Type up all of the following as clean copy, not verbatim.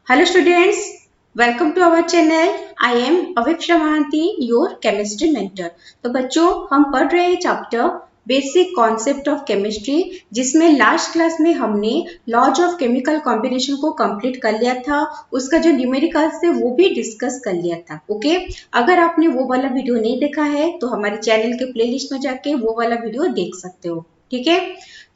Hello students, welcome to our channel. I am Aviksha Mahanti, your chemistry mentor. तो बच्चों हम पढ़ रहे हैं chapter basic concept of chemistry, जिसमें लास्ट क्लास में हमने लॉज ऑफ केमिकल कॉम्बिनेशन को कंप्लीट कर लिया था। उसका जो न्यूमेरिकल्स थे वो भी डिस्कस कर लिया था। ओके, अगर आपने वो वाला वीडियो नहीं देखा है तो हमारे चैनल के प्लेलिस्ट में जाके वो वाला वीडियो देख सकते हो। ठीक है,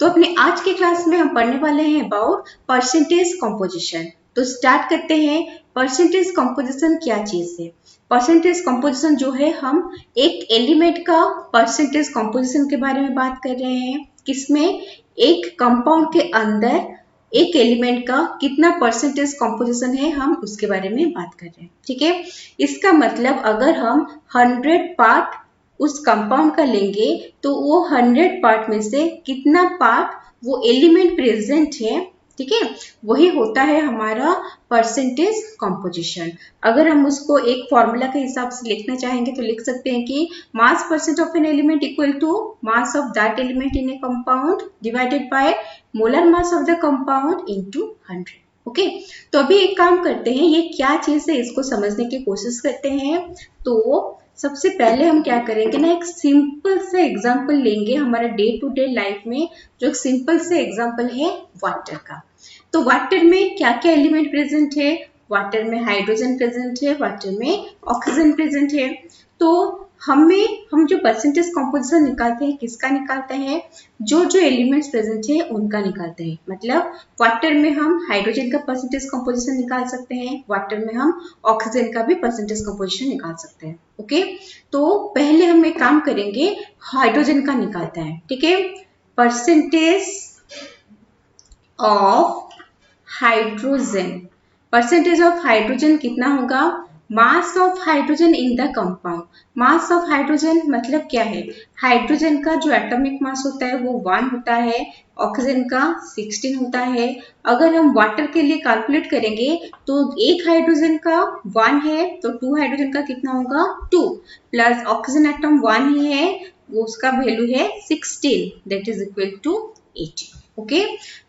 तो अपने आज के क्लास में हम पढ़ने वाले हैं अबाउट परसेंटेज कॉम्पोजिशन। तो स्टार्ट करते हैं। परसेंटेज कंपोजिशन क्या चीज है? परसेंटेज कंपोजिशन जो है, हम एक एलिमेंट का परसेंटेज कंपोजिशन के बारे में बात कर रहे हैं। किसमें? एक कंपाउंड के अंदर एक एलिमेंट का कितना परसेंटेज कंपोजिशन है, हम उसके बारे में बात कर रहे हैं। ठीक है, इसका मतलब अगर हम 100 पार्ट उस कंपाउंड का लेंगे तो वो 100 पार्ट में से कितना पार्ट वो एलिमेंट प्रेजेंट है, ठीक है, वही होता है हमारा परसेंटेज कंपोजिशन। अगर हम उसको एक फॉर्मूला के हिसाब से लिखना चाहेंगे तो लिख सकते हैं कि mass percent of an element equal to mass of that element in a compound divided by molar mass of the compound into 100। Okay, तो अभी एक काम करते हैं, ये क्या चीज है इसको समझने की कोशिश करते हैं। तो सबसे पहले हम क्या करेंगे ना, एक सिंपल से एग्जांपल लेंगे हमारा डे टू डे लाइफ में, जो एक सिंपल से एग्जांपल है वाटर का। तो वाटर में क्या क्या एलिमेंट प्रेजेंट है? वाटर में हाइड्रोजन प्रेजेंट है, वाटर में ऑक्सीजन प्रेजेंट है। तो हम जो परसेंटेज कंपोजिशन निकालते हैं, किसका निकालते हैं? जो जो एलिमेंट्स प्रेजेंट है उनका निकालते हैं। मतलब वाटर में हम हाइड्रोजन का परसेंटेज कंपोजिशन निकाल सकते हैं, वाटर में हम ऑक्सीजन का भी परसेंटेज कंपोजिशन निकाल सकते हैं। ओके, तो पहले हम एक काम करेंगे, हाइड्रोजन का निकालते हैं। ठीक है, percentage of hydrogen, percentage of hydrogen कितना होगा? मास of hydrogen in the compound. Mass of hydrogen मतलब क्या है? हाइड्रोजन का जो एटॉमिक मास होता है वो 1 होता है, ऑक्सीजन का 16 होता है। अगर हम वाटर के लिए कैलकुलेट करेंगे तो एक हाइड्रोजन का 1 है तो 2 हाइड्रोजन का कितना होगा? 2 प्लस ऑक्सीजन एटम 1 ही है, वो उसका वैल्यू है 16, that is equal to 18। Okay,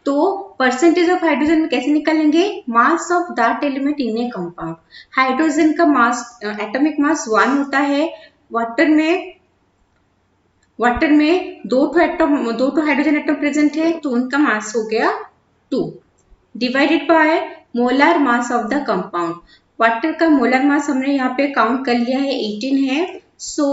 तो परसेंटेज ऑफ हाइड्रोजन में कैसे निकालेंगे? Mass of that element in a compound. Hydrogen का मास, एटॉमिक मास 1 होता है, वाटर में दो हाइड्रोजन एटम प्रेजेंट है तो उनका मास हो गया 2 divided by molar mass of the compound. Water का मोलर मास हमने यहाँ पे काउंट कर लिया है, 18 है, सो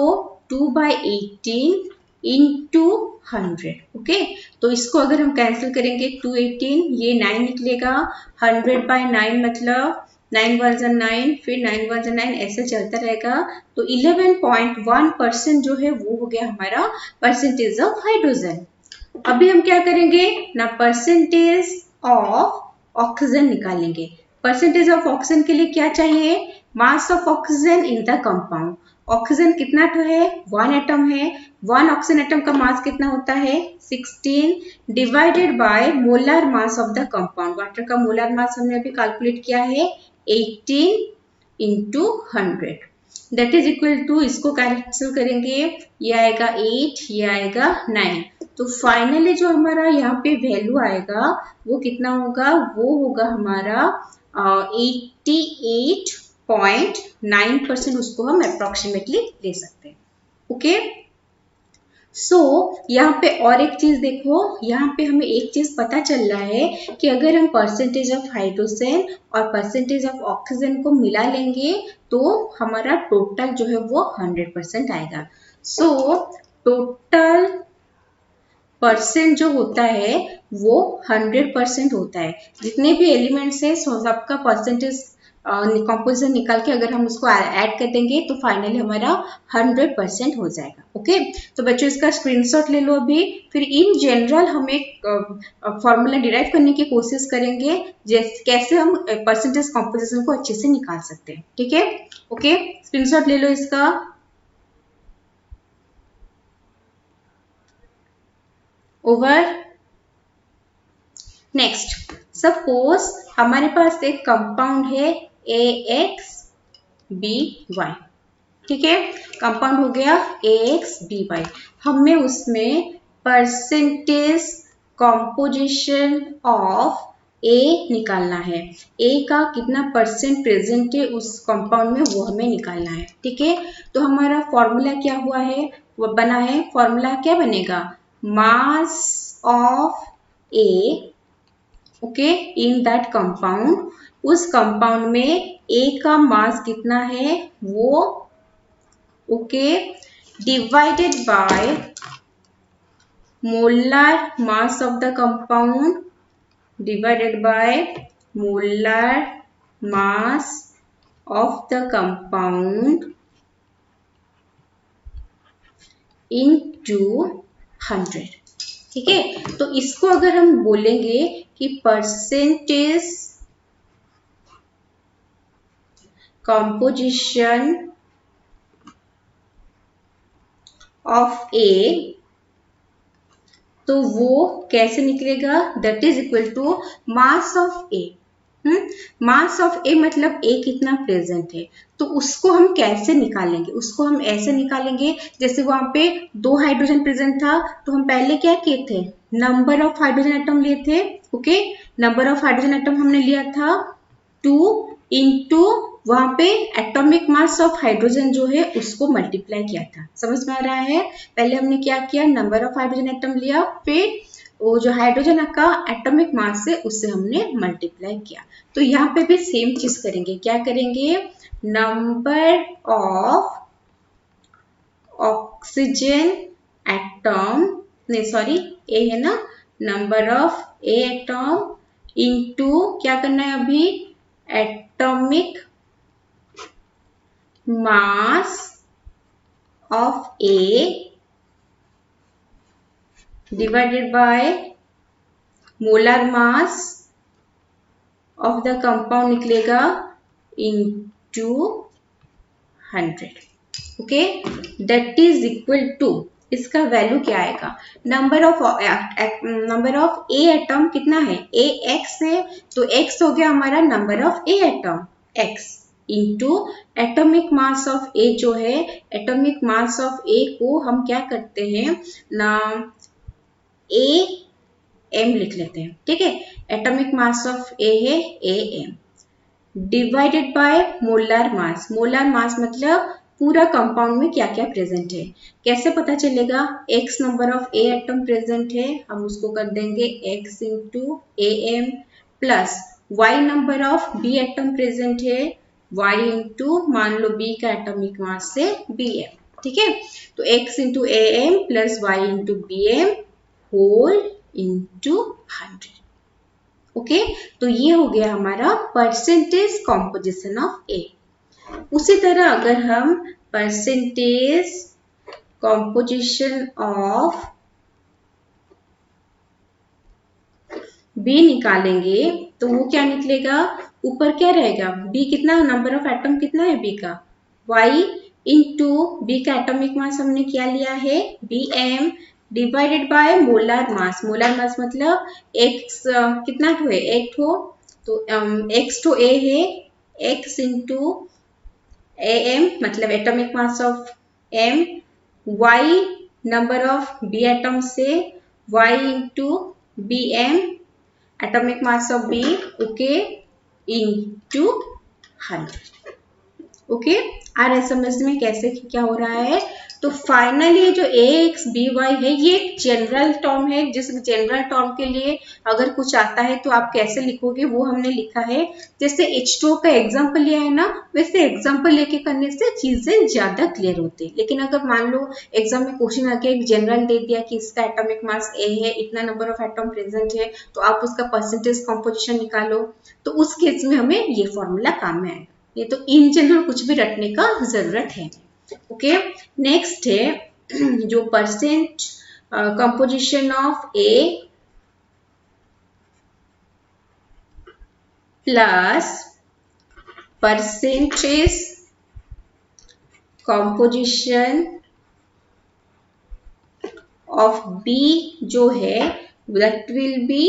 2/18 इंटू 100। ओके, तो इसको अगर हम कैंसिल करेंगे 218, ये 9 निकलेगा, 100/9 मतलब 9 × 9, फिर 9 × 9 ऐसे चलता रहेगा। तो 11.1% जो है वो हो गया हमारा परसेंटेज ऑफ हाइड्रोजन। अभी हम क्या करेंगे ना, परसेंटेज ऑफ ऑक्सीजन निकालेंगे। परसेंटेज ऑफ ऑक्सीजन के लिए क्या चाहिए? मास of oxygen in the compound. Oxygen कितना तो है? 1 एटम है, 1 ऑक्सीजन एटम का मास कितना होता है? 16 divided by molar mass of the compound. Water का मोलर मास हमने अभी कैलकुलेट किया है 18 into 100, that is equal to, इसको कैंसिल करेंगे, ये आएगा 8, ये आएगा 9। तो फाइनली जो हमारा यहाँ पे वैल्यू आएगा वो कितना होगा? वो होगा हमारा 88.9%, उसको हम अप्रोक्सीमेटली ले सकते हैं। ओके, सो यहाँ पे और एक चीज देखो, यहाँ पे हमें एक चीज पता चल रहा है कि अगर हम परसेंटेज ऑफ हाइड्रोजन और परसेंटेज ऑफ ऑक्सीजन को मिला लेंगे तो हमारा टोटल जो है वो 100% आएगा। सो टोटल परसेंट जो होता है वो 100% होता है। जितने भी एलिमेंट्स है सबका परसेंटेज कंपोजिशन निकाल के अगर हम उसको ऐड कर देंगे तो फाइनली हमारा 100% हो जाएगा। ओके, तो बच्चों इसका स्क्रीनशॉट ले लो अभी। फिर इन जनरल हम एक फॉर्मूला डिराइव करने की कोशिश करेंगे, जैसे कैसे हम परसेंटेज कंपोजिशन को अच्छे से निकाल सकते हैं। ठीक है, ओके, स्क्रीनशॉट ले लो इसका। ओवर। नेक्स्ट, सपोज हमारे पास एक कंपाउंड है AXBY। ठीक है, कंपाउंड हो गया AXBY। हमें उसमें परसेंटेज कंपोजिशन ऑफ ए निकालना है, ए का कितना परसेंट प्रेजेंट है उस कंपाउंड में वो हमें निकालना है। ठीक है, तो हमारा फॉर्मूला क्या हुआ है, वो बना है, फॉर्मूला क्या बनेगा, मास of A, okay, in that compound, उस कंपाउंड में ए का मास कितना है वो, okay, divided by molar mass of the compound, divided by molar mass of the compound into 100। ठीक है, तो इसको अगर हम बोलेंगे कि परसेंटेज composition of A, तो वो कैसे निकलेगा, that is equal to mass of A. Mass of A मतलब ए कितना प्रेजेंट है, तो उसको हम कैसे निकालेंगे, उसको हम ऐसे निकालेंगे जैसे वहां पे 2 हाइड्रोजन प्रेजेंट था, तो हम पहले क्या किए थे, नंबर ऑफ हाइड्रोजन एटम लिए थे, okay, number of hydrogen atom हमने लिया था 2 इंटू वहां पे एटॉमिक मास ऑफ हाइड्रोजन जो है उसको मल्टीप्लाई किया था। समझ में आ रहा है, पहले हमने क्या किया, नंबर ऑफ हाइड्रोजन एटम लिया, फिर वो जो हाइड्रोजन का एटॉमिक मास है उससे हमने मल्टीप्लाई किया। तो यहाँ पे भी सेम चीज करेंगे, क्या करेंगे, नंबर ऑफ ऑक्सीजन एटम, नहीं सॉरी ए है ना, number of A atom into क्या करना है अभी, atomic mass of A divided by molar mass of the compound निकलेगा into 100। Okay, that is equal to, इसका वैल्यू क्या आएगा, नंबर ऑफ ए एटम कितना है, ए एक्स है, तो एक्स हो गया हमारा number of A atom X into atomic mass of A जो है, एटॉमिक मास ऑफ ए को हम क्या करते हैं ना, ए एम लिख लेते हैं। ठीक है, एटॉमिक मास ऑफ ए है A M, divided by molar mass, molar mass मतलब पूरा कंपाउंड में क्या क्या प्रेजेंट है, कैसे पता चलेगा, X number of A atom present है, हम उसको कर देंगे X into A M, plus Y number of B atom present है, y इंटू मान लो b का एटॉमिक मास से bm। ठीक है, तो x into A M plus Y into B M whole into 100। Okay, तो ये हो गया हमारा परसेंटेज कॉम्पोजिशन ऑफ ए। उसी तरह अगर हम परसेंटेज कॉम्पोजिशन ऑफ बी निकालेंगे तो वो क्या निकलेगा, ऊपर क्या रहेगा, बी कितना, नंबर ऑफ एटम कितना है बी का, y इंटू बी का एटॉमिक मास हमने क्या लिया है bm, divided by molar mass, molar mass मतलब x कितना ठो है, एक ठो, तो x ठो a है, x इंटू am मतलब atomic mass of m, y number of b atom से y into bm atomic mass of b, okay, into 100। Okay, आ रहा है समझ में कैसे क्या हो रहा है। तो फाइनली जो ax by है ये एक जनरल टर्म है, जिस जनरल टर्म के लिए अगर कुछ आता है तो आप कैसे लिखोगे वो हमने लिखा है, जैसे H2O का एग्जांपल लिया है ना, वैसे एग्जांपल लेके करने से चीजें ज्यादा क्लियर होती है। लेकिन अगर मान लो एग्जाम में क्वेश्चन आके एक जनरल दे दिया कि इसका एटॉमिक मास A है, इतना नंबर ऑफ एटम प्रेजेंट है, तो आप उसका परसेंटेज कॉम्पोजिशन निकालो, तो उस केस में हमें ये फॉर्मूला काम में आएगा। ये तो इन जनरल कुछ भी रटने का जरूरत है। ओके, नेक्स्ट है जो percent composition of A plus percentage composition of B जो है that will be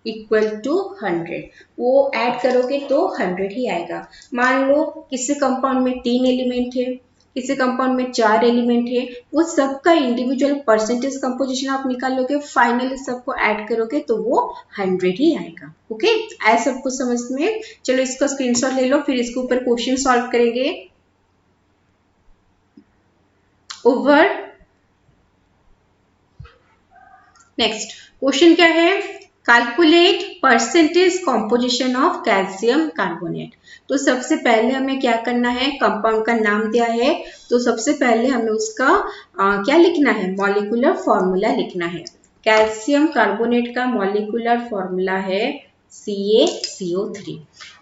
equal to 100। वो ऐड करोगे तो 100 ही आएगा। मान लो किसी कंपाउंड में 3 एलिमेंट है किसी कंपाउंड में 4 एलिमेंट है, वो सबका इंडिविजुअल परसेंटेज कंपोजिशन आप निकालोगे, फाइनली सबको ऐड करोगे तो वो 100 ही आएगा। ओके, आया सबको समझ में? चलो इसका स्क्रीनशॉट ले लो, फिर इसके ऊपर क्वेश्चन सॉल्व करेंगे। ओवर। नेक्स्ट क्वेश्चन क्या है? Calculate percentage composition of calcium carbonate. तो सबसे पहले हमें क्या करना है, कंपाउंड का नाम दिया है तो सबसे पहले हमें उसका क्या लिखना है, मॉलिक्यूलर फॉर्मूला लिखना है। कैल्शियम कार्बोनेट का मॉलिक्यूलर फॉर्मूला है CaCO3।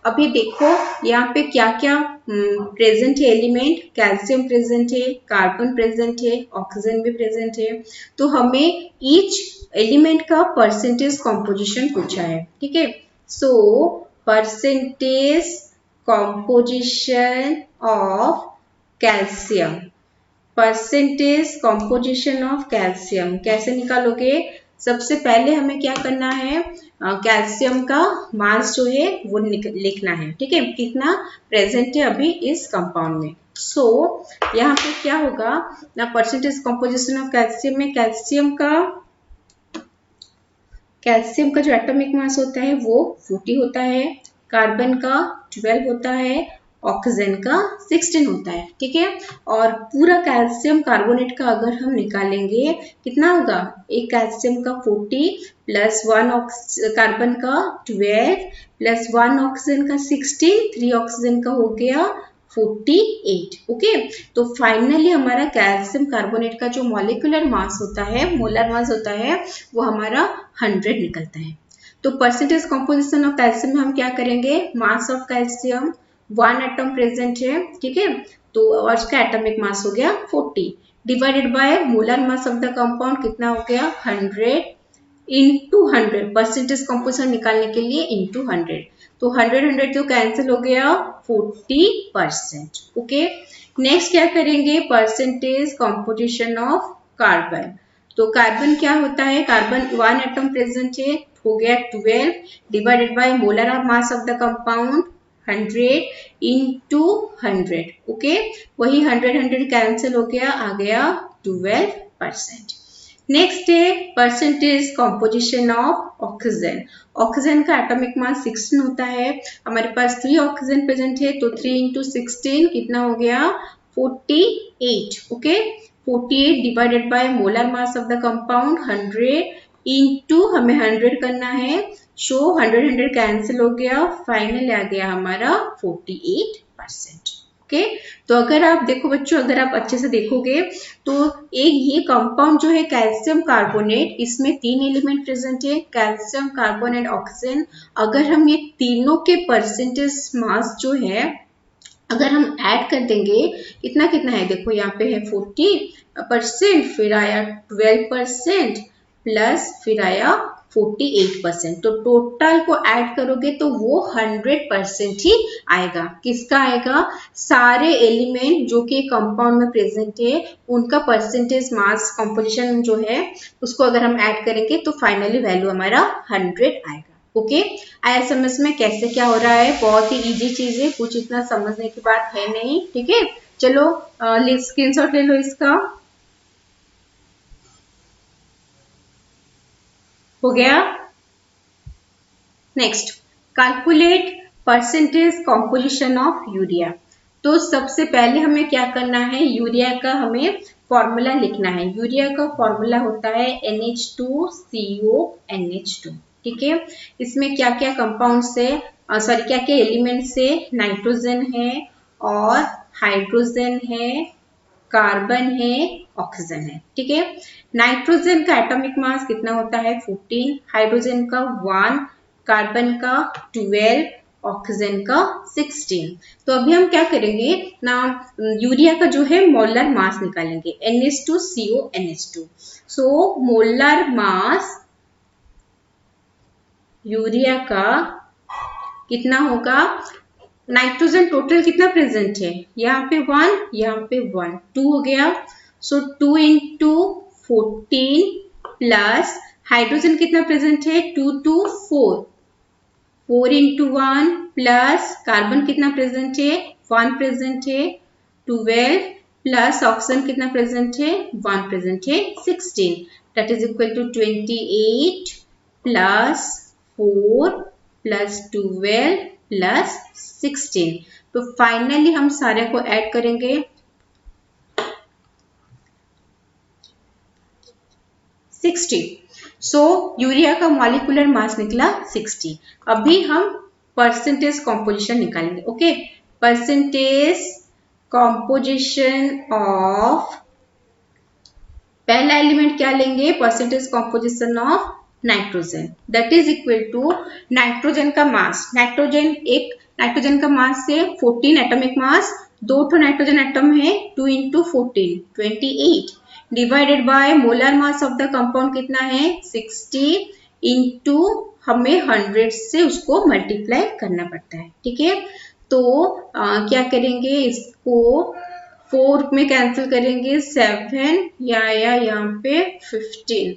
अभी देखो यहाँ पे क्या क्या प्रेजेंट है एलिमेंट, कैल्शियम प्रेजेंट है, कार्बन प्रेजेंट है, ऑक्सीजन भी प्रेजेंट है। तो हमें ईच एलिमेंट का परसेंटेज कॉम्पोजिशन पूछा है, ठीक है। So percentage composition of calcium, percentage composition of calcium कैसे निकालोगे? सबसे पहले हमें क्या करना है, कैल्शियम का मास जो है वो लिखना है, ठीक है, कितना प्रेजेंट है अभी इस कंपाउंड में। सो यहाँ पे क्या होगा ना, परसेंटेज कॉम्पोजिशन ऑफ कैल्शियम में कैल्शियम का जो एटॉमिक मास होता है वो 40 होता है, कार्बन का 12 होता है, ऑक्सीजन का 16 होता है, ठीक है। और पूरा कैल्शियम कार्बोनेट का अगर हम निकालेंगे कितना होगा, एक कैल्शियम का 40 प्लस 1 कार्बन का 12 प्लस 1 ऑक्सीजन का 16, 3 ऑक्सीजन का हो गया 48। ओके, तो फाइनली हमारा कैल्शियम कार्बोनेट का जो मॉलिक्यूलर मास होता है, मोलर मास होता है, वो हमारा 100 निकलता है। तो परसेंटेज कॉम्पोजिशन ऑफ कैल्शियम में हम क्या करेंगे, mass of calcium 1 atom present है, ठीक है, तो और इसका एटॉमिक मास हो गया 40 divided by molar mass of the compound कितना हो गया 100 इंटू 100, परसेंटेज कॉम्पोजिशन निकालने के लिए इंटू 100, तो 100 तो कैंसिल हो गया 40%। ओके, नेक्स्ट क्या करेंगे, परसेंटेज कॉम्पोजिशन ऑफ कार्बन। तो कार्बन क्या होता है, कार्बन 1 एटम प्रेजेंट है, हो गया 12 divided by molar mass of the compound 100 into 100। Okay, वही 100 कैंसिल हो गया, आ गया 12%। नेक्स्ट है percentage composition of oxygen. Oxygen का एटॉमिक मास 16 होता है, हमारे पास 3 ऑक्सीजन प्रेजेंट है, तो 3 इंटू 16 कितना हो गया 48। Okay, 48 divided by molar mass of the compound 100 into हमें 100 करना है, शो 100 कैंसिल हो गया, फाइनल आ गया हमारा 48%। ओके, तो अगर आप देखो बच्चों, अगर आप अच्छे से देखोगे तो एक ये कंपाउंड जो है कैल्शियम कार्बोनेट, इसमें 3 एलिमेंट प्रेजेंट है, कैल्शियम कार्बोनेट ऑक्सीजन। अगर हम ये तीनों के परसेंटेज मास जो है अगर हम ऐड कर देंगे, कितना कितना है देखो, यहाँ पे है 40%, फिर आया 12% प्लस फिर आया 48%, तो टोटल को ऐड करोगे तो वो 100% ही आएगा। किसका आएगा, सारे एलिमेंट जो कि कंपाउंड में प्रेजेंट है उनका परसेंटेज मास कंपोजिशन जो है उसको अगर हम ऐड करेंगे तो फाइनली वैल्यू हमारा 100 आएगा। ओके, आया समझ में कैसे क्या हो रहा है? बहुत ही इजी चीज है, कुछ इतना समझने की बात है नहीं, ठीक है। चलो स्क्रीनशॉट ले लो इसका, हो गया। Next, calculate percentage composition of urea. तो सबसे पहले हमें क्या करना है, यूरिया का हमें फॉर्मूला लिखना है। यूरिया का फॉर्मूला होता है NH2CO NH2, ठीक है। इसमें क्या क्या कंपाउंड से सॉरी क्या क्या एलिमेंट से, नाइट्रोजन है और हाइड्रोजन है, कार्बन है, ऑक्सीजन है, ठीक है। नाइट्रोजन का एटॉमिक मास कितना होता है 14, हाइड्रोजन का 1, कार्बन का 12, ऑक्सीजन का 16। तो अभी हम क्या करेंगे ना, यूरिया का जो है मोलर मास निकालेंगे, NH2CO NH2। So molar mass urea का कितना होगा, नाइट्रोजन टोटल कितना प्रेजेंट है, यहाँ पे 1, यहाँ पे 1, 2 हो गया। सो 2 इंटू 14 प्लस हाइड्रोजन कितना प्रेजेंट है 2 2 4, 4 इंटू 1 प्लस कार्बन कितना प्रेजेंट है 1 प्रेजेंट है 12 प्लस ऑक्सीजन कितना प्रेजेंट है, 1 प्रेजेंट है, 16 दैट इज इक्वल टू 28 प्लस 4 प्लस 12 प्लस 16। तो फाइनली हम सारे को ऐड करेंगे 60। सो यूरिया का मॉलिक्यूलर मास निकला 60। अभी हम परसेंटेज कॉम्पोजिशन निकालेंगे। ओके, परसेंटेज कॉम्पोजिशन ऑफ, पहला एलिमेंट क्या लेंगे, percentage composition of nitrogen that is equal to nitrogen का मास, नाइट्रोजन का मास से 14 एटॉमिक मास, 2 नाइट्रोजन एटम है, 2 into 14 28 divided by molar mass of the compound कितना है 60 इंटू हमें 100 से उसको मल्टीप्लाई करना पड़ता है। ठीक है, तो क्या करेंगे, इसको 4 में कैंसिल करेंगे 7 या यहाँ पे 15,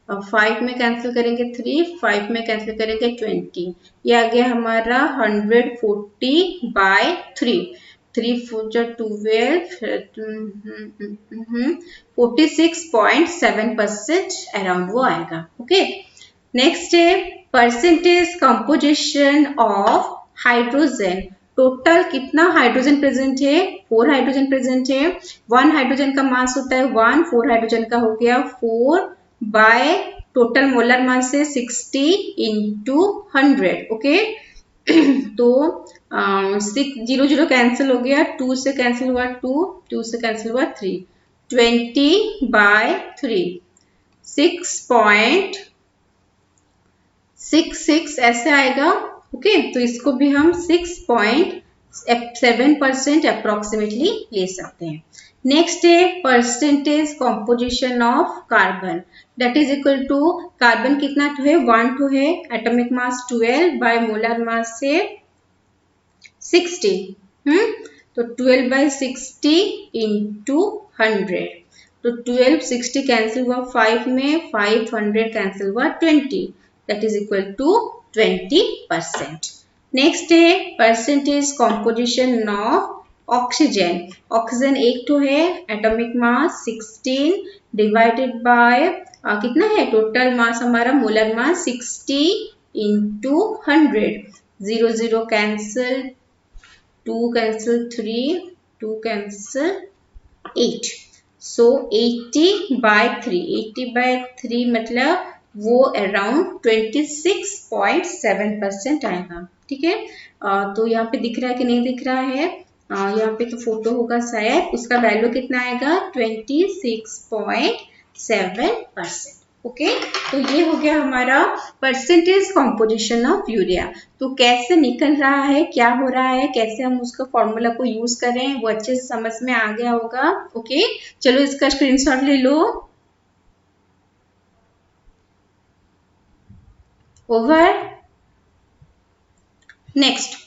5 में कैंसिल करेंगे 3, 5 में कैंसिल करेंगे 20, ये आ गया हमारा 140 बाय 3, 3 4 12 46.7% अराउंड वो आएगा। ओके, नेक्स्ट है percentage composition of hydrogen, total कितना हाइड्रोजन प्रेजेंट है, 4 हाइड्रोजन प्रेजेंट है, 1 हाइड्रोजन का मास होता है 1, 4 हाइड्रोजन का हो गया 4 बाय टोटल मोलर मास है 60 इंटू 100। ओके, तो 6 0 0 कैंसिल हो गया, 2 से कैंसिल हुआ 2, 2 से कैंसिल हुआ 3, 20 बाय 3 6.66 ऐसे आएगा। ओके, तो इसको भी हम 6.7% अप्रोक्सीमेटली ले सकते हैं। नेक्स्ट है percentage composition of carbon that is equal to, carbon कितना तो है 1 तो है, atomic mass 12 by molar mass से 60, तो 12 बाय 60 इंटू 100, तो 12 60 कैंसिल हुआ 5 में, 500 कैंसिल हुआ 20 that is equal to 20%। Next है percentage composition of oxygen, oxygen एक तो है, एटॉमिक मास 16 डिवाइडेड बाय कितना है, टोटल मास हमारा मोलर मास 60 इंटू 100, 0 0 कैंसिल, 2 कैंसिल 3, 2 कैंसिल 8, सो 80 बाय 3, 80 बाय 3 मतलब वो अराउंड 26.7% आएगा। ठीक है, तो यहाँ पे दिख रहा है कि नहीं दिख रहा है, यहाँ पे तो फोटो होगा शायद, उसका वैल्यू कितना आएगा 26.7%। ओके, तो ये हो गया हमारा परसेंटेज कॉम्पोजिशन ऑफ यूरिया। तो कैसे निकल रहा है, क्या हो रहा है, कैसे हम उसका फॉर्मूला को यूज करें, वो अच्छे से समझ में आ गया होगा। ओके, चलो इसका स्क्रीनशॉट ले लो। Over. Next,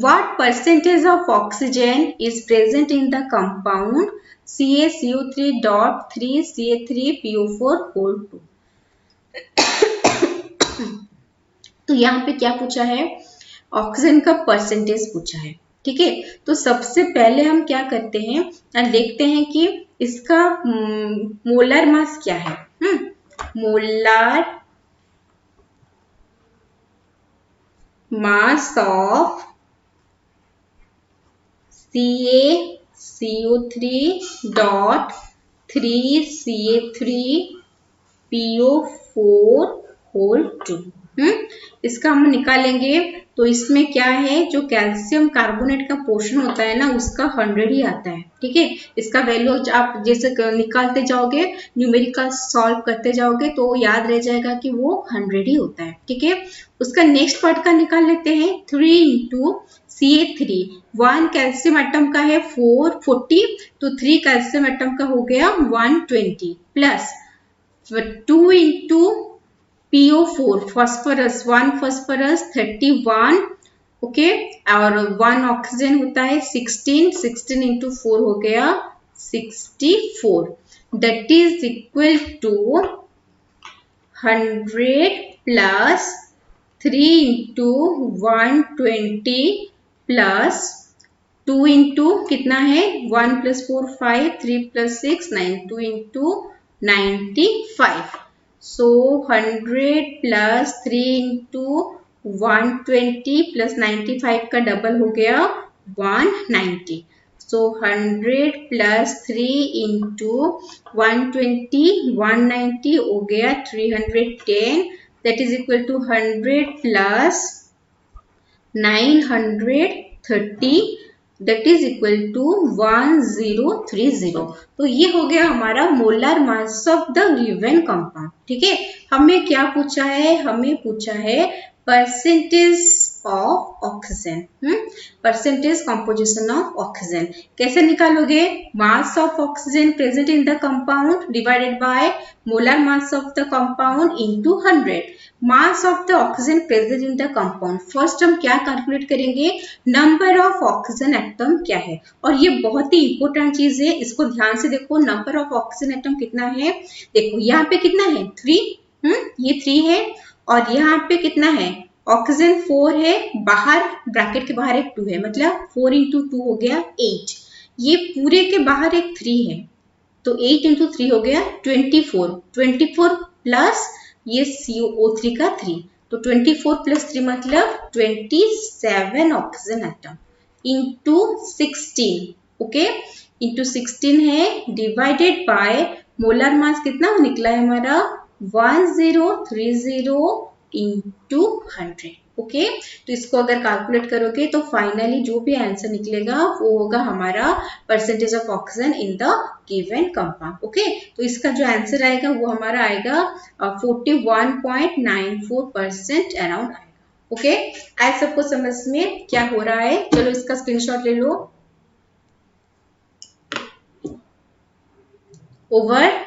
what percentage of oxygen is present in the compound CaCO3.3Ca3PO4 whole 2। तो यहाँ पे क्या पूछा है, ऑक्सीजन का परसेंटेज पूछा है। ठीक है, तो सबसे पहले हम क्या करते हैं, देखते हैं कि इसका मोलर मास क्या है। Molar mass of CaCO3.3Ca3PO4 whole 2। इसका हम निकालेंगे, तो इसमें क्या है, जो कैल्शियम कार्बोनेट का पोर्शन होता है ना, उसका 100 ही आता है। ठीक है, इसका वैल्यू आप जैसे निकालते जाओगे, न्यूमेरिकल सॉल्व करते जाओगे, तो याद रह जाएगा कि वो 100 ही होता है। ठीक है, उसका नेक्स्ट पार्ट का निकाल लेते हैं, 3 इंटू Ca3, 1 कैल्शियम एटम का है 40, तो 3 कैल्शियम एटम का हो गया 120 plus 2 into PO4 phosphorus, 1 phosphorus 31। Okay, और 1 ऑक्सीजन होता है 16, 16 इंटू 4 हो गया 64 that is equal to 100 plus 3 into 120 plus 2 into कितना है 1 + 4 5 3 + 6 9 2 इंटू 95 सो 100 प्लस 3 इंटू 120 प्लस 95 का डबल हो गया 190 सो 100 प्लस 3 इंटू 120 190 हो गया 310 that is equal to 100 plus 930 that is equal to 1030 तो ये हो गया हमारा molar mass of the given compound ठीक है हमें क्या पूछा है हमें पूछा है percentage of oxygen percentage composition of oxygen कैसे निकालोगे mass of oxygen present in the compound divided by molar mass of the compound into 100 mass of the oxygen present in the compound first हम क्या calculate करेंगे number of oxygen atom क्या है और ये बहुत ही इंपॉर्टेंट चीज है इसको ध्यान से देखो नंबर ऑफ ऑक्सीजन एटम कितना है देखो यहाँ पे कितना है 3 ये 3 है और यहाँ पे कितना है ऑक्सीजन 4 है बाहर ब्रैकेट के बाहर एक 2 है मतलब 4 इंटू 2 हो गया 8 ये पूरे के बाहर एक 3 है तो 8 इंटू 3 हो गया 24 प्लस ये CO3 का 3 तो 24 प्लस 3 मतलब 27 oxygen atom into 16 okay into 16 है डिवाइडेड बाय मोलर मास कितना निकला है हमारा 1030 इंटू 100 ओके तो इसको अगर कैलकुलेट करोगे तो फाइनली जो भी आंसर निकलेगा वो होगा हमारा percentage of oxygen in the given compound okay तो इसका जो आंसर आएगा वो हमारा आएगा 41.94% अराउंड आएगा ओके आज सबको समझ में क्या हो रहा है चलो इसका स्क्रीनशॉट ले लो over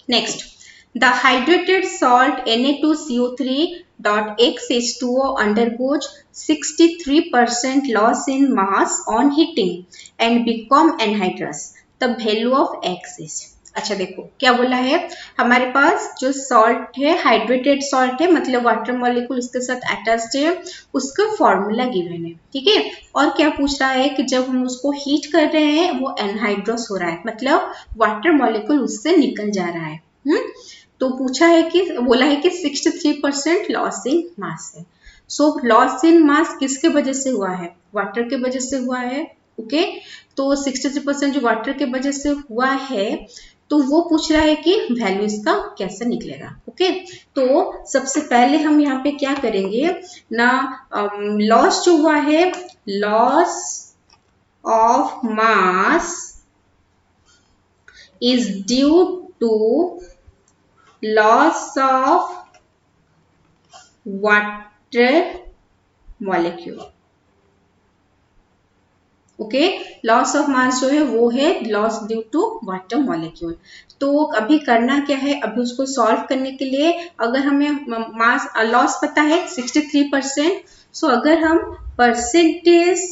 next The hydrated salt Na2CO3.X H2O undergoes 63% loss in mass on heating and become anhydrous. The value of X is अच्छा देखो क्या बोला है हमारे पास जो सॉल्ट है हाइड्रेटेड सॉल्ट है मतलब वाटर मॉलिक्यूल उसके साथ अटैच्ड है उसका फॉर्मूला गिवन है ठीक है और क्या पूछ रहा है कि जब हम उसको हीट कर रहे हैं वो एनहाइड्रस हो रहा है मतलब वाटर मॉलिक्यूल उससे निकल जा रहा है तो पूछा है कि बोला है कि 63% लॉस इन मास है सो लॉस इन मास किसके वजह से हुआ है वाटर के वजह से हुआ है ओके तो 63% जो वाटर के वजह से हुआ है तो वो पूछ रहा है कि वैल्यू इसका कैसे निकलेगा ओके तो सबसे पहले हम यहाँ पे क्या करेंगे ना लॉस जो हुआ है loss of mass is due to loss of water molecule okay loss of mass जो है वो है loss due to water molecule तो अभी करना क्या है अभी उसको सॉल्व करने के लिए अगर हमें मास लॉस पता है 63% सो अगर हम percentage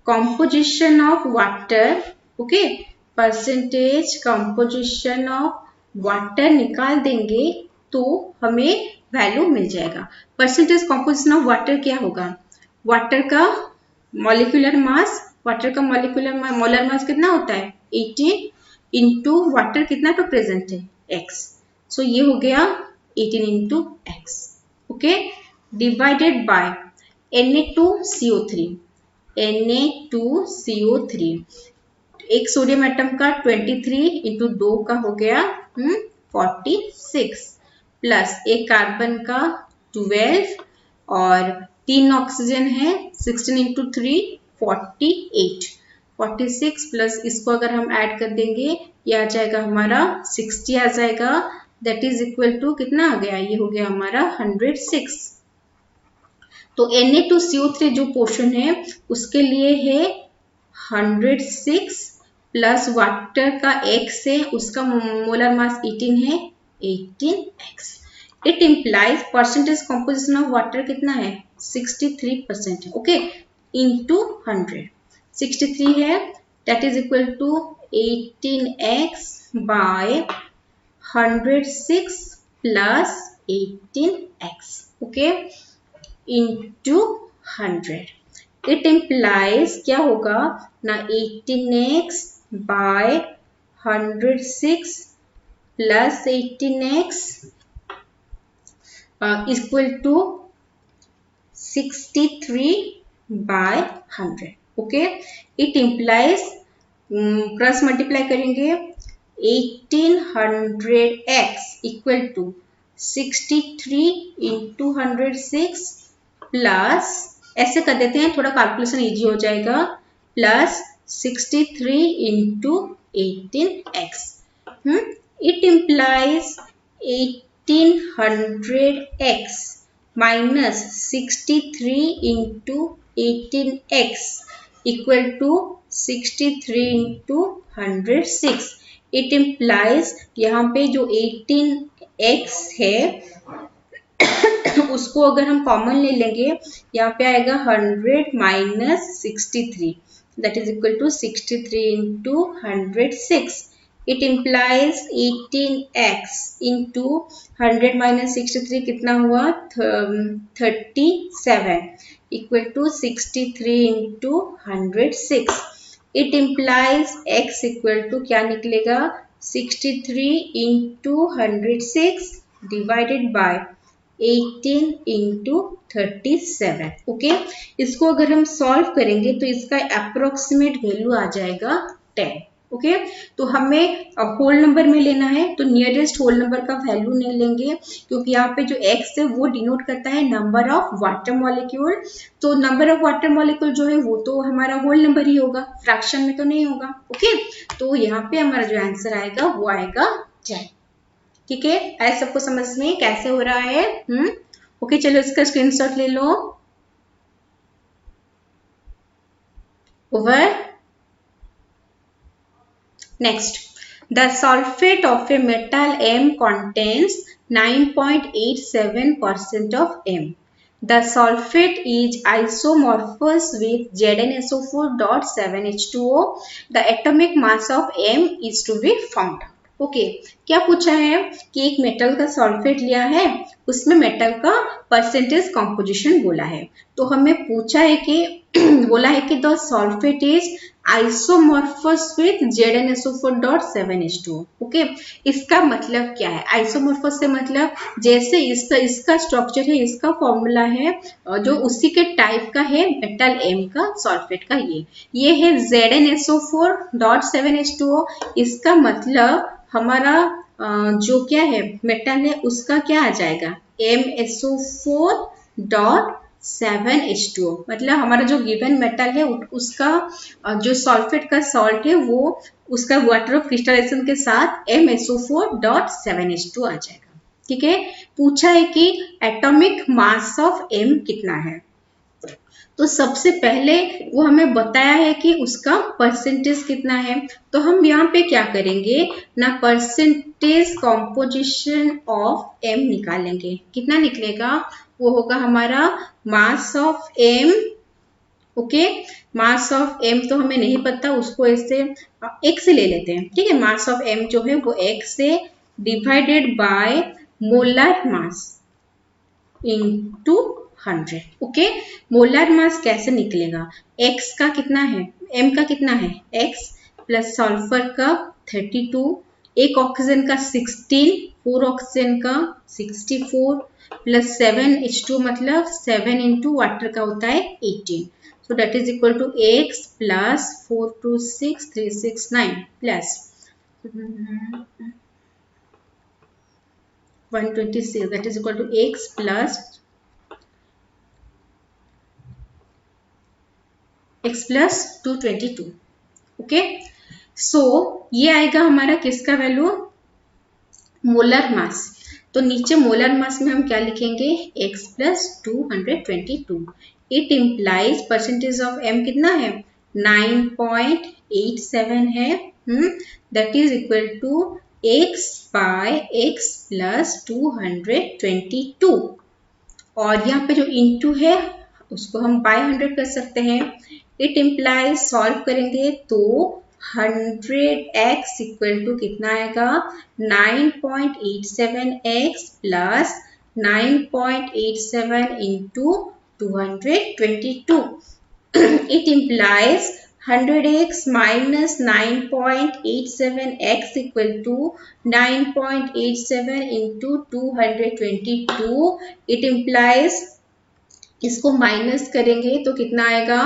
composition of water okay percentage composition of water निकाल देंगे तो हमें वैल्यू मिल जाएगा परसेंटेज कंपोजिशन ऑफ वाटर क्या होगा वाटर का मॉलिक्यूलर मास वाटर का मोलर मास कितना होता है 18 इंटू वाटर कितना तो प्रेजेंट है x सो ये हो गया 18 into x okay divided by Na2CO3 एक सोडियम एटम का 23 इंटू 2 का हो गया 46 प्लस एक कार्बन का 12 और 3 ऑक्सीजन है 16 इंटू 3 48 46 प्लस इसको अगर हम ऐड कर देंगे ये आ जाएगा हमारा 60 आ जाएगा दैट इज इक्वल टू कितना आ गया ये हो गया हमारा 106 तो Na2CO3 जो पोर्शन है उसके लिए है 106 प्लस वाटर का x है उसका मोलर मास 18 है 18x it implies percentage composition of water कितना है 63% है ओके इंटू 100 63 है that is equal to 18x by 106 plus 18x okay into 100। It implies क्या होगा ना 18x by 106 plus 18x equal to 63 by 100। Okay, it implies cross multiply करेंगे 1800x equal to 63 into 106 plus, ऐसे कर देते हैं थोड़ा कैलकुलेशन इजी हो जाएगा, plus 63 into 18x। It implies 1800x minus 63 into 18x equal to 63 into 106। It implies यहाँ पे जो 18x है उसको अगर हम कॉमन ले लेंगे, यहाँ पे आएगा 100 minus 63 that is equal to 63 into 106। It implies 18x into 100 minus 63 कितना हुआ 37 equal to 63 into 106। It implies x equal to क्या निकलेगा 63 into 106 divided by 18 into 37। Okay, इसको अगर हम सॉल्व करेंगे तो इसका अप्रोक्सीमेट वैल्यू आ जाएगा 10। ओके, तो हमें होल नंबर में लेना है तो नियरेस्ट होल नंबर का वैल्यू नहीं लेंगे, क्योंकि यहाँ पे जो x है वो डिनोट करता है नंबर ऑफ वाटर मॉलिक्यूल। तो नंबर ऑफ वाटर मॉलिक्यूल जो है वो तो हमारा होल नंबर ही होगा, फ्रैक्शन में तो नहीं होगा। ओके, तो यहाँ पे हमारा जो आंसर आएगा वो आएगा 10। ठीक है, आए सबको समझ में कैसे हो रहा है? ओके, चलो इसका स्क्रीनशॉट ले लो। Over. Next, the sulfate of a metal M contains 9.87% of M. The sulfate is isomorphous with ZnSO4.7H2O. The atomic mass of M is to be found. Okay, क्या पूछा है कि एक मेटल का सल्फेट लिया है, उसमें मेटल का परसेंटेज कॉम्पोजिशन बोला है। तो हमें पूछा है कि बोला है कि the sulphate is isomorphous with ZnSO4.7H2O। Okay, इसका मतलब क्या है? आइसोमॉर्फस से मतलब जैसे इसका स्ट्रक्चर है, इसका फॉर्मूला है जो उसी के टाइप का है मेटल M का सल्फेट का, ये है ZnSO4.7H2O। इसका मतलब हमारा जो क्या है मेटल है उसका क्या आ जाएगा MSO4.7H2O। मतलब हमारा जो गिवन मेटल है उसका जो सल्फेट का सॉल्ट है वो उसका वाटर ऑफ क्रिस्टलाइजेशन के साथ MSO4.7H2 आ जाएगा। ठीक है, पूछा है कि एटॉमिक मास ऑफ M कितना है। तो सबसे पहले वो हमें बताया है कि उसका परसेंटेज कितना है। तो हम यहाँ पे क्या करेंगे ना, परसेंटेज कॉम्पोजिशन ऑफ M निकालेंगे। कितना निकलेगा? वो होगा हमारा मास of M। Okay, mass of M तो हमें नहीं पता, उसको ऐसे x से ले लेते हैं। ठीक है, मास ऑफ M जो है वो x से divided by molar mass into 100। Okay, molar mass कैसे निकलेगा? x का कितना है, m का कितना है x प्लस सल्फर का 32, एक ऑक्सीजन का 16, 4 ऑक्सीजन का 64 प्लस 7H2 मतलब 7 इंटू वाटर का होता है 18। So that is equal to x plus 426 369 plus 126 that is equal to x plus x plus 222। Okay, सो ये आएगा हमारा किसका वैल्यू? Molar mass. तो नीचे मोलर मास में हम क्या लिखेंगे x plus 222। It implies percentage of m कितना है 9.87 है, that is equal to x by x plus 222। और यहाँ पे जो इनटू है उसको हम बाय 100 कर सकते हैं। इट इम्प्लाइज सॉल्व करेंगे तो 100x इक्वल टू कितना आएगा 9.87x plus 9.87 into 222. It implies 100x minus 9.87x equal to 9.87 into 222. It implies, इसको माइनस करेंगे तो कितना आएगा,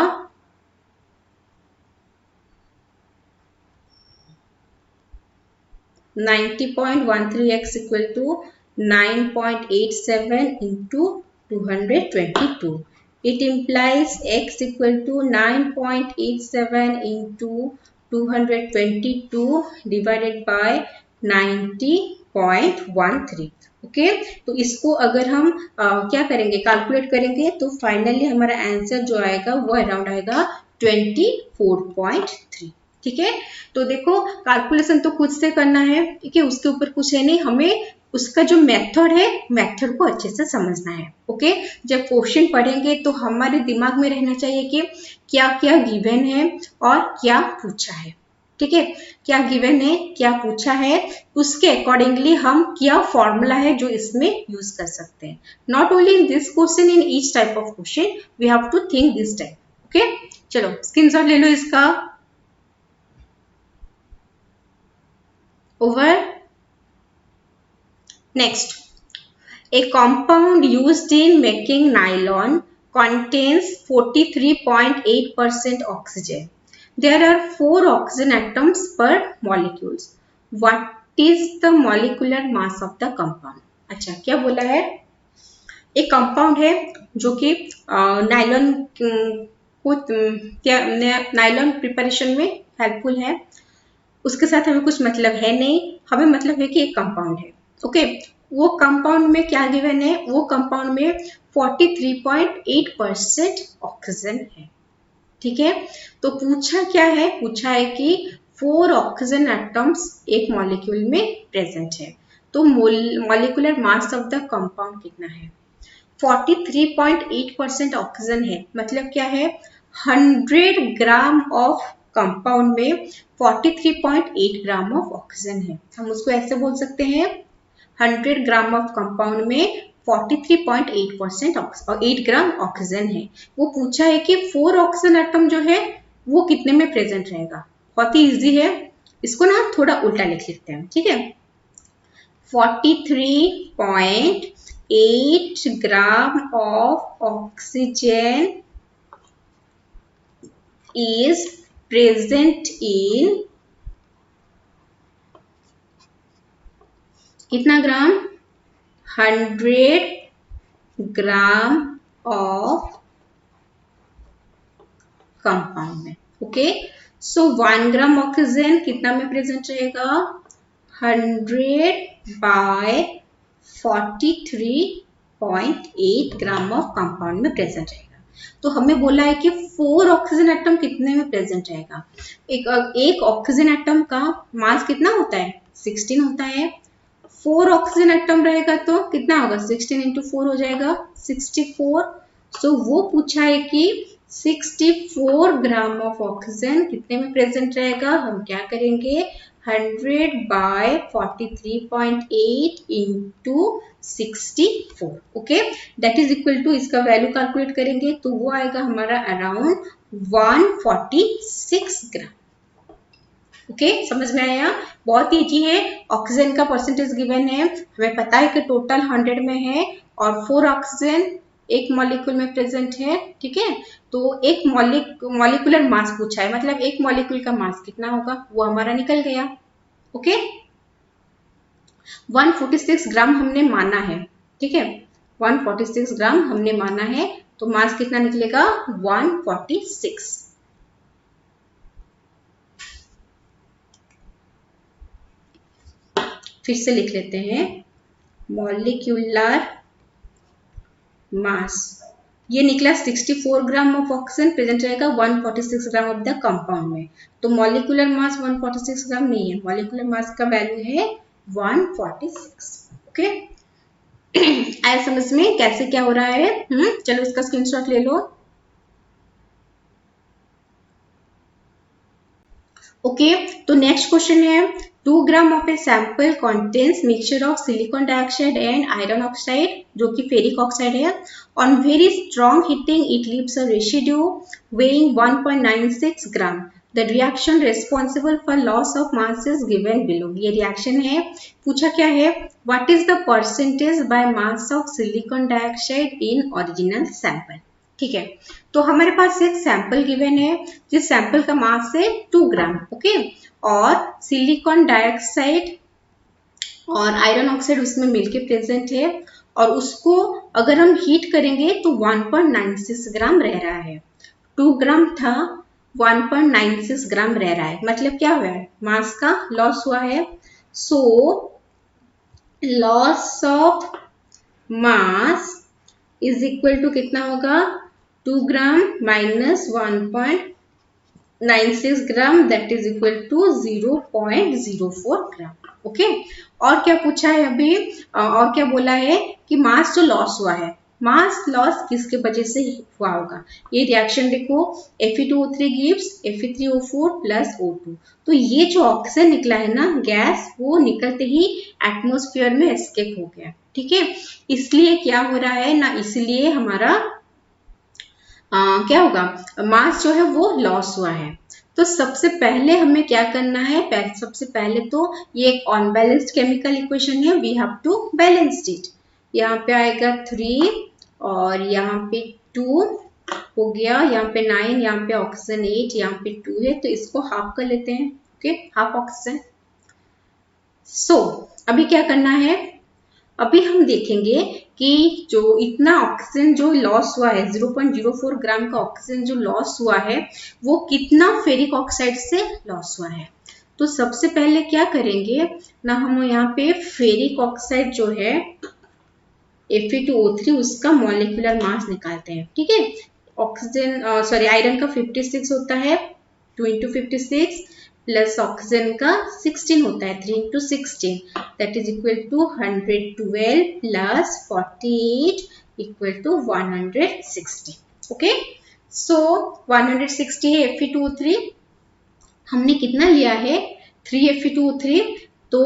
90.13x equal to 9.87 into 222. It implies x equal to 9.87 into 222 divided by 90.13. Okay, तो इसको अगर हम क्या करेंगे, कैलकुलेट करेंगे तो फाइनली हमारा आंसर जो आएगा वो अराउंड आएगा 24.3. ठीक है, तो देखो कैलकुलेशन तो खुद से करना है, ठीक है, उसके ऊपर कुछ है नहीं, हमें उसका जो मेथड है मेथड को अच्छे से समझना है. ओके, जब क्वेश्चन पढ़ेंगे तो हमारे दिमाग में रहना चाहिए कि क्या क्या गिवन है और क्या पूछा है. ठीक है, क्या गिवन है क्या पूछा है, उसके अकॉर्डिंगली हम क्या फॉर्मूला है जो इसमें यूज कर सकते हैं. Not only in this question, in each type of question we have to think this type. Okay, चलो स्क्रीनशॉट ले लो इसका. Over. Next, a compound used in making nylon contains 43.8% oxygen. There are 4 oxygen atoms per molecules. What is the molecular mass of the compound? अच्छा, क्या बोला है, एक compound है जो कि नाइलॉन को नाइलॉन प्रिपरेशन में हेल्पफुल है, उसके साथ हमें कुछ मतलब है नहीं, हमें मतलब है कि एक कंपाउंड है. ओके, वो कंपाउंड में क्या गिवन है, वो कंपाउंड में 43.8% ऑक्सीजन है. ठीक है, तो पूछा क्या है, पूछा है कि 4 ऑक्सीजन एटम्स एक मॉलिक्यूल में प्रेजेंट है. तो molecular mass of the compound कितना है, 43.8% ऑक्सीजन है, मतलब क्या है, 100 ग्राम ऑफ कंपाउंड में 43.8 ग्राम ऑफ ऑक्सीजन है. हम उसको ऐसे बोल सकते हैं, 100 ग्राम ऑफ कंपाउंड में 43.8% 8 ग्राम ऑक्सीजन है. वो पूछा है कि 4 ऑक्सीजन एटम जो है वो कितने में प्रेजेंट रहेगा. बहुत ही इजी है, इसको ना थोड़ा उल्टा लिख लेते हैं. ठीक है, 43.8 ग्राम of oxygen is present in कितना ग्राम, 100 ग्राम ऑफ कंपाउंड में. ओके, सो 1 ग्राम ऑक्सीजन कितना में प्रेजेंट रहेगा, 100 बाय 43.8 ग्राम ऑफ कंपाउंड में प्रेजेंट रहेगा. तो हमें बोला है कि 4 ऑक्सीजन एटम कितने में प्रेजेंट रहेगा. एक ऑक्सीजन एटम का मास कितना होता है, 16 होता है. 4 ऑक्सीजन एटम रहेगा तो कितना होगा, 16 into 4 हो जाएगा 64. सो वो पूछा है कि 64 ग्राम ऑफ ऑक्सीजन कितने में प्रेजेंट रहेगा. हम क्या करेंगे, 100 by 43.8 into 64. Okay, that is equal to, इसका वैल्यू कैलकुलेट करेंगे तो वो आएगा हमारा अराउंड 146 ग्राम. ओके, समझ में आया, बहुत इजी है. ऑक्सीजन का परसेंटेज गिवन है, हमें पता है कि टोटल 100 में है और 4 ऑक्सीजन एक मॉलिक्यूल में प्रेजेंट है. ठीक है, तो एक मॉलिक्यूलर मास पूछा है, मतलब एक मॉलिक्यूल का मास कितना होगा वो हमारा निकल गया. ओके, 146 ग्राम हमने माना है. ठीक है, 146 ग्राम हमने माना है, तो मास कितना निकलेगा, 146. फिर से लिख लेते हैं, मॉलिक्यूलर मास ये निकला 64 ग्राम ऑफ ऑक्सीजन प्रेजेंट रहेगा 146 ग्राम ऑफ द कंपाउंड में. तो मॉलिक्यूलर मास 146 ग्राम नहीं है, मॉलिक्यूलर मास का वैल्यू है 146. ओके, आया समझ में कैसे क्या हो रहा है. चलो इसका स्क्रीनशॉट ले लो. ओके, तो नेक्स्ट क्वेश्चन है 2 gram of a sample contains mixture of silicon dioxide and iron oxide जो कि फेरिक ऑक्साइड है. On very strong heating it leaves a residue weighing 1.96 gram. The reaction responsible for loss of mass is given below. ये reaction है. पूछा क्या है? What is the percentage by mass of silicon dioxide in original sample? ठीक है, तो हमारे पास एक सैंपल गिवन है जिस सैंपल का मास है 2 ग्राम. ओके, और सिलिकॉन डाइऑक्साइड और आयरन ऑक्साइड उसमें मिलके प्रेजेंट है और उसको अगर हम हीट करेंगे तो 1.96 ग्राम रह रहा है. 2 ग्राम था, 1.96 ग्राम रह रहा है. मतलब क्या हुआ है? मास का लॉस हुआ है. So loss of mass is equal to कितना होगा? 2 gram minus 1.96 gram that is equal to 0.04 gram. Okay, और क्या पूछा है अभी? और क्या बोला है कि मास जो लॉस हुआ है, मास लॉस किसके वजह से हुआ होगा? ये रिएक्शन देखो, Fe2O3 gives Fe3O4 plus O2. तो ये जो ऑक्सीजन निकला है ना गैस, वो निकलते ही एटमॉस्फेयर में एस्केप हो गया. ठीक है, इसलिए क्या हो रहा है ना, इसलिए हमारा क्या होगा? मास जो है वो लॉस हुआ है. तो सबसे पहले हमें क्या करना है? सबसे पहले तो ये एक अनबैलेंस्ड केमिकल इक्वेशन है, we have to balance it. यहाँ पे आएगा 3 और यहाँ पे 2 हो गया, यहाँ पे 9, यहाँ पे ऑक्सीजन 8, यहाँ पे 2 है, तो इसको हाफ कर लेते हैं. Okay, half oxygen. सो अभी क्या करना है? अभी हम देखेंगे कि जो इतना ऑक्सीजन जो लॉस हुआ है, 0.04 ग्राम का ऑक्सीजन जो लॉस हुआ है, वो कितना फेरिक ऑक्साइड से लॉस हुआ है. तो सबसे पहले क्या करेंगे ना, हम यहाँ पे फेरिक ऑक्साइड जो है Fe2O3 उसका मॉलिक्यूलर मास निकालते हैं. ठीक है, ऑक्सीजन सॉरी आयरन का 56 होता है, 2 into 56 प्लस ऑक्सीजन का 16 होता है, 3 into 16 that is equal to 112 plus 48 equal to 160. Okay, so 160 है Fe2O3. हमने कितना लिया है? 3 Fe2O3. तो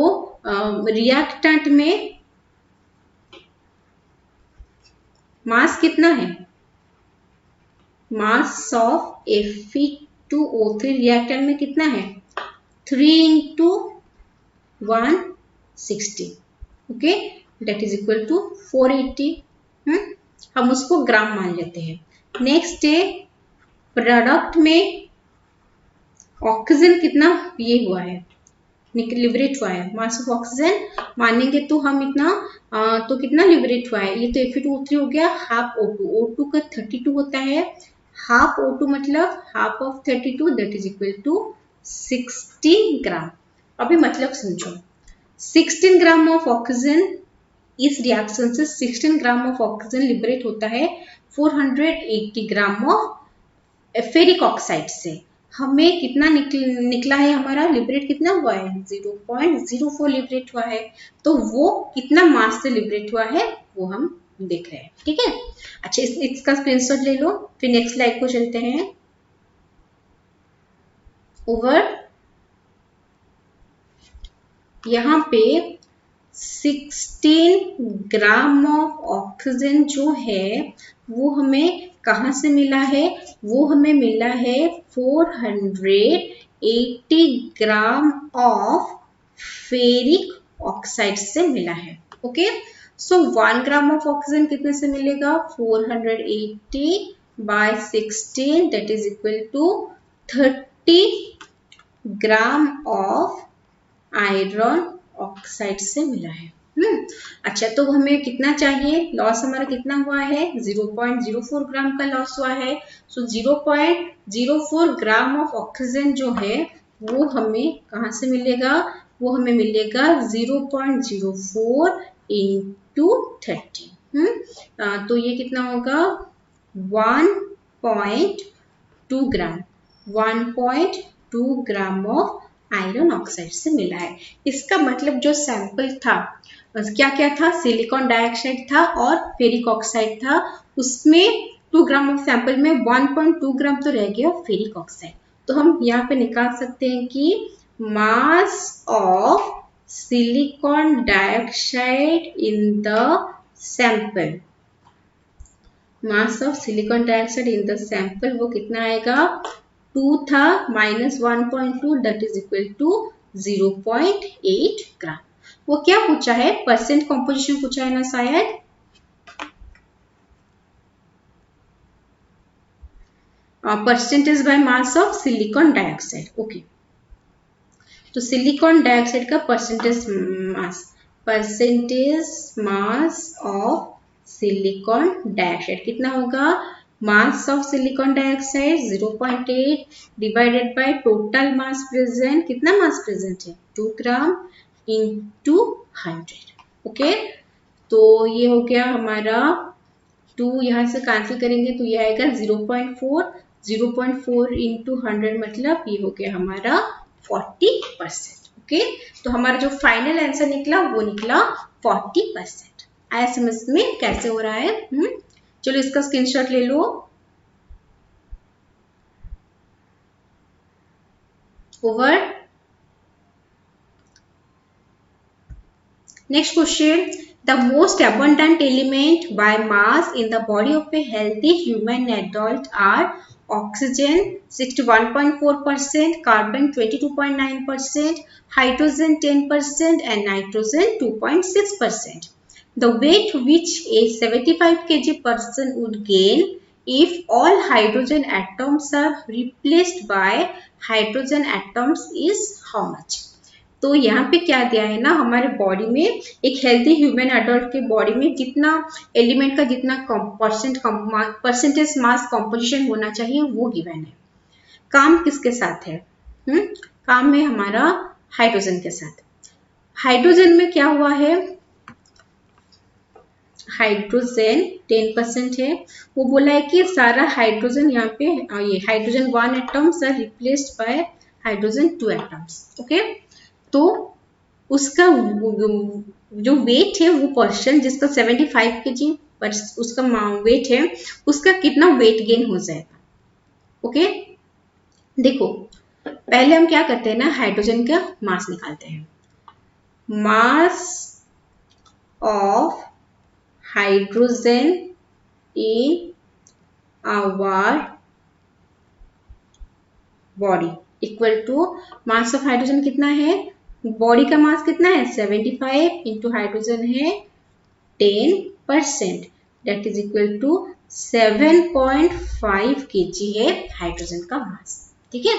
रिएक्टेंट में मास कितना है? मास ऑफ Fe2O3 रिएक्टेंट में कितना है? 3 into 160. Okay, that is equal to 480. हम उसको ग्राम मान लेते हैं. नेक्स्ट है प्रोडक्ट में ऑक्सीजन कितना ये हुआ है, लिबरेट हुआ है. मास ऑफ ऑक्सीजन मानेंगे तो हम इतना तो कितना लिबरेट हुआ है? ये तो Fe2O3 हो गया, हाफ O2. O2 का 32 होता है, हाफ O2 मतलब half of 32 that is equal to 16 gram. अभी मतलब समझो, 16 ग्राम ऑफ ऑक्सीजन, इस रिएक्शन से 16 ग्राम ऑफ ऑक्सीजन लिबरेट होता है 480 ग्राम ऑफ फेरिक ऑक्साइड से. हमें कितना निकला है? हमारा लिबरेट कितना हुआ है? 0.04 लिबरेट हुआ है. तो वो कितना मास से लिबरेट हुआ है वो हम देख रहे हैं. ठीक है, अच्छा इसका स्क्रीनशॉट ले लो. फिर नेक्स्ट स्लाइड को चलते हैं. ओवर यहाँ पे 16 ग्राम ऑफ ऑक्सीजन जो है वो हमें कहाँ से मिला है? वो हमें मिला है 480 ग्राम ऑफ फेरिक ऑक्साइड से मिला है. Okay, so 1 gram of oxygen कितने से मिलेगा? 480 by 16 that is equal to 30 gram of iron oxide से मिला है. अच्छा, तो हमें कितना चाहिए? लॉस हमारा कितना हुआ है? 0.04 ग्राम का लॉस हुआ है. सो 0.04 ग्राम ऑफ ऑक्सीजन जो है वो हमें कहाँ से मिलेगा? वो हमें मिलेगा 0.04 into 30. तो ये कितना होगा? 1.2 ग्राम. 1.2 ग्राम ऑफ आयरन ऑक्साइड से मिला है. इसका मतलब जो सैंपल था क्या क्या था? सिलिकॉन डाइऑक्साइड था और फेरिक ऑक्साइड था. उसमें 2 ग्राम ऑफ सैंपल में 1.2 ग्राम तो रह गया फेरिक ऑक्साइड. तो हम यहाँ पे निकाल सकते हैं कि mass of silicon dioxide in the sample. Mass of silicon dioxide in the sample वो कितना आएगा 2 था minus 1.2 that is equal to 0.8 gram. वो क्या पूछा है परसेंट कॉम्पोजिशन पूछा है ना शायद। Percentage by mass of silicon dioxide. Okay तो सिलिकॉन डाइऑक्साइड का percentage mass of silicon dioxide कितना होगा मास of silicon dioxide 0.8 divided by total mass present. कितना मास प्रेजेंट है 2 ग्राम इंटू 100। ओके तो ये हो गया हमारा 2 यहाँ से कैंसिल करेंगे तो ये आएगा 0.4 इंटू 100 मतलब ये हो गया हमारा 40%। ओके तो हमारा जो फाइनल आंसर निकला वो निकला 40%। आया समझ में कैसे हो रहा है। चलो इसका स्क्रीनशॉट ले लो। Over. Next question the most abundant element by mass in the body of a healthy human adult are oxygen 61.4%, carbon 22.9%, hydrogen 10% and nitrogen 2.6%. The weight which a 75 kg person would gain if all hydrogen atoms are replaced by hydrogen atoms is how much? तो यहाँ पे क्या दिया है ना हमारे body में एक हेल्थी ह्यूमन एडल्ट के बॉडी में जितना एलिमेंट का जितना परसेंटेज मास कॉम्पोजिशन होना चाहिए वो गिवन है। काम किसके साथ है काम में हमारा हाइड्रोजन के साथ। हाइड्रोजन में क्या हुआ है हाइड्रोजन 10% है। वो बोला है कि सारा हाइड्रोजन यहाँ पे ये hydrogen 1 atoms are replaced by hydrogen 2 atoms. Okay तो उसका जो वेट है वो पर्सन जिसका 75 kg उसका वेट है उसका कितना वेट गेन हो जाएगा। ओके देखो पहले हम क्या करते हैं ना हाइड्रोजन का मास निकालते हैं। Mass of hydrogen in our body equal to mass of hydrogen कितना है बॉडी का मास कितना है 75 इंटू हाइड्रोजन है 10% that is equal to 7.5 kg है हाइड्रोजन का मास। ठीक है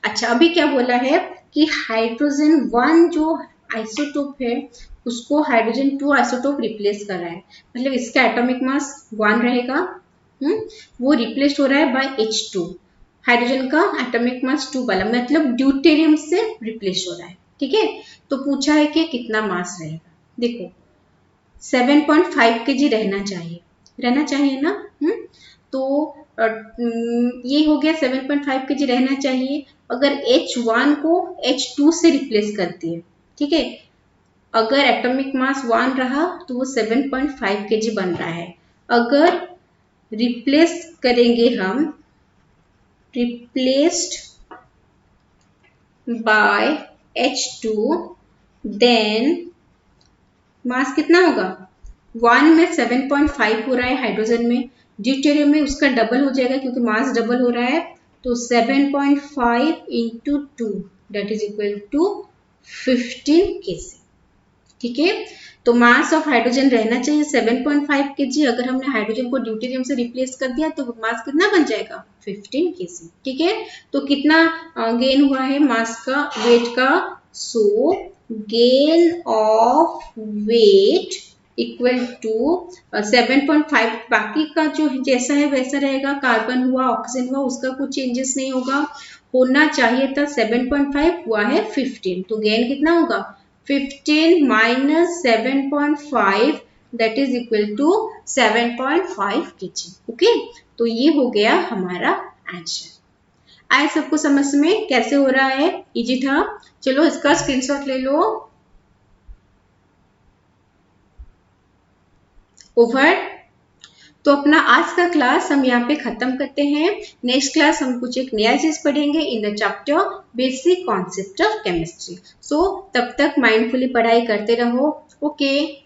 अच्छा अभी क्या बोला है कि हाइड्रोजन 1 जो आइसोटोप है उसको हाइड्रोजन 2 आइसोटोप रिप्लेस कर रहा है मतलब इसका एटॉमिक मास 1 रहेगा वो रिप्लेस हो रहा है बाय H2 हाइड्रोजन का एटॉमिक मास 2 वाला मतलब ड्यूटेरियम से रिप्लेस हो रहा है। ठीक है तो पूछा है कि कितना मास रहेगा देखो 7.5 kg रहना चाहिए ना तो ये हो गया 7.5 kg रहना चाहिए अगर H1 को H2 से रिप्लेस करती है। ठीक है अगर एटॉमिक मास 1 रहा तो वो 7.5 kg बन रहा है। अगर रिप्लेस करेंगे हम replaced by H2 then मास कितना होगा 1 में 7.5 हो रहा है हाइड्रोजन में ड्यूटेरियम में उसका डबल हो जाएगा क्योंकि मास डबल हो रहा है तो 7.5 into 2 that is equal to 15 kg। ठीक है तो मास ऑफ हाइड्रोजन रहना चाहिए 7.5 kg अगर हमने हाइड्रोजन को ड्यूटेरियम से रिप्लेस कर दिया तो मास कितना बन जाएगा 15 kg। ठीक है तो कितना गेन हुआ है मास का वेट का so gain of weight equal to 7.5 बाकी का जो जैसा है वैसा रहेगा कार्बन हुआ ऑक्सीजन हुआ उसका कुछ चेंजेस नहीं होना चाहिए था 7.5 हुआ है 15 तो गेन कितना होगा 15 minus 7.5 that is equal to 7.5 kg। Okay तो ये हो गया हमारा आंसर। आए सबको समझ में कैसे हो रहा है इजी था। चलो इसका स्क्रीनशॉट ले लो। ओवर तो अपना आज का क्लास हम यहाँ पे खत्म करते हैं। नेक्स्ट क्लास हम कुछ एक नया चीज पढ़ेंगे in the chapter basic concept of chemistry. So तब तक माइंडफुली पढ़ाई करते रहो। ओके।